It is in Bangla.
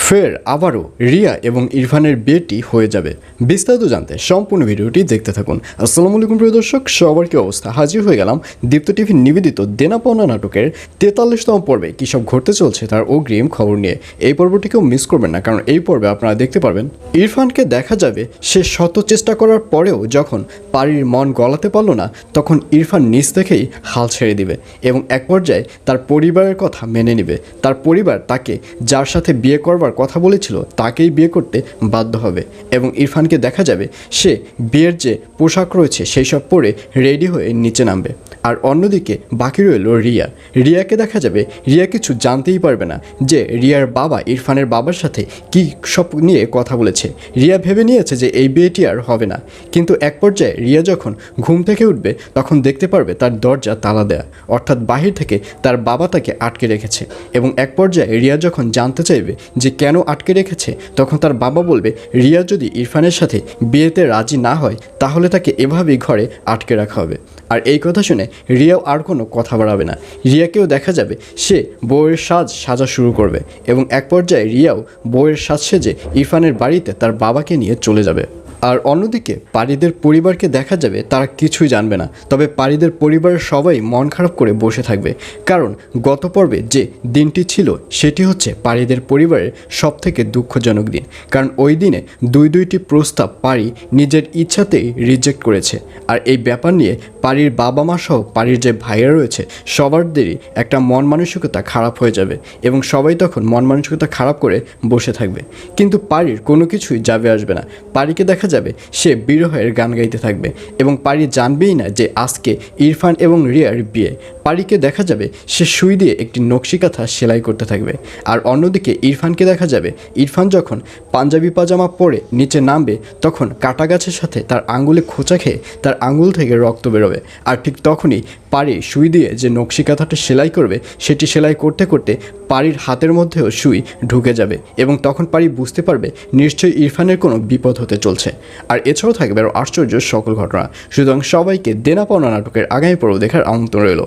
ফের আবারও রিয়া এবং ইরফানের বিয়েটি হয়ে যাবে। বিস্তারিত জানতে সম্পূর্ণ ভিডিওটি দেখতে থাকুন। আসসালামু আলাইকুম প্রিয় দর্শক, সবার কি অবস্থা? হাজির হয়ে গেলাম দীপ্ত টিভির নিবেদিত দেনা পাওনা নাটকের 43তম পর্বে কী সব ঘটতে চলছে তার অগ্রিম খবর নিয়ে। এই পর্বটিকেও মিস করবেন না, কারণ এই পর্বে আপনারা দেখতে পারবেন ইরফানকে দেখা যাবে সে শত চেষ্টা করার পরেও যখন পারির মন গলাতে পারল না, তখন ইরফান নিজ থেকেই হাল ছেড়ে দিবে এবং এক পর্যায়ে তার পরিবারের কথা মেনে নেবে। তার পরিবার তাকে যার সাথে বিয়ে করবার কথা বলেছিল তাকেই বিয়ে করতে বাধ্য হবে এবং ইরফানকে দেখা যাবে সে বিয়ের যে পোশাক রয়েছে সেই সব পরে রেডি হয়ে নিচে নামবে। আর অন্যদিকে বাকি রইল রিয়াকে দেখা যাবে রিয়া কিছু জানতেই পারবে না যে রিয়ার বাবা ইরফানের বাবার সাথে কী সব নিয়ে কথা বলেছে। রিয়া ভেবে নিয়েছে যে এই বিয়েটি আর হবে না, কিন্তু এক পর্যায়ে রিয়া যখন ঘুম থেকে উঠবে তখন দেখতে পারবে তার দরজা তালা দেয়া, অর্থাৎ বাহির থেকে তার বাবা তাকে আটকে রেখেছে। এবং এক পর্যায়ে রিয়া যখন জানতে চাইবে যে কেন আটকে রেখেছে, তখন তার বাবা বলবে রিয়া যদি ইরফানের সাথে বিয়েতে রাজি না হয় তাহলে তাকে এভাবেই ঘরে আটকে রাখা হবে। আর এই কথা শুনে রিয়াও আর কোনো কথা বাড়াবে না। রিয়াকেও দেখা যাবে সে বউয়ের সাজা শুরু করবে এবং এক পর্যায়ে রিয়াও বউয়ের সাজ সেজে ইরফানের বাড়িতে তার বাবাকে নিয়ে চলে যাবে। আর অন্যদিকে পারিদের পরিবারকে দেখা যাবে তারা কিছুই জানবে না, তবে পারিদের পরিবারের সবাই মন খারাপ করে বসে থাকবে, কারণ গত পর্বে যে দিনটি ছিল সেটি হচ্ছে পারিদের পরিবারের সবথেকে দুঃখজনক দিন। কারণ ওই দিনে দুইটি প্রস্তাব পারি নিজের ইচ্ছাতেই রিজেক্ট করেছে। আর এই ব্যাপার নিয়ে পারির বাবা মা সহ পারির যে ভাইরা রয়েছে সবারদেরই একটা মন মানসিকতা খারাপ হয়ে যাবে এবং সবাই তখন মন মানসিকতা খারাপ করে বসে থাকবে। কিন্তু পারির কোনো কিছুই যাবে আসবে না। পারিকে দেখা যাবে সে বিরহের গান গাইতে থাকবে এবং পারি জানবেই না যে আজকে ইরফান এবং রিয়ার বিয়ে। পারিকে দেখা যাবে সে সুই দিয়ে একটি নকশি কাঁথা সেলাই করতে থাকবে। আর অন্যদিকে ইরফানকে দেখা যাবে ইরফান যখন পাঞ্জাবি পাজামা পরে নিচে নামবে তখন কাটা গাছের সাথে তার আঙুলে খোঁচা খেয়ে তার আঙুল থেকে রক্ত বেরোবে। আর ঠিক তখনই পারি সুই দিয়ে যে নকশি কাঁথাটা সেলাই করবে সেটি সেলাই করতে করতে পারির হাতের মধ্যেও সুই ঢুকে যাবে এবং তখন পারি বুঝতে পারবে নিশ্চয়ই ইরফানের কোনো বিপদ হতে চলছে। আর এছাড়াও থাকবে আরও আশ্চর্য সকল ঘটনা। সুতরাং সবাইকে দেনা পাওনা নাটকের আগামী পর্ব দেখার আমন্ত্রণ রইল।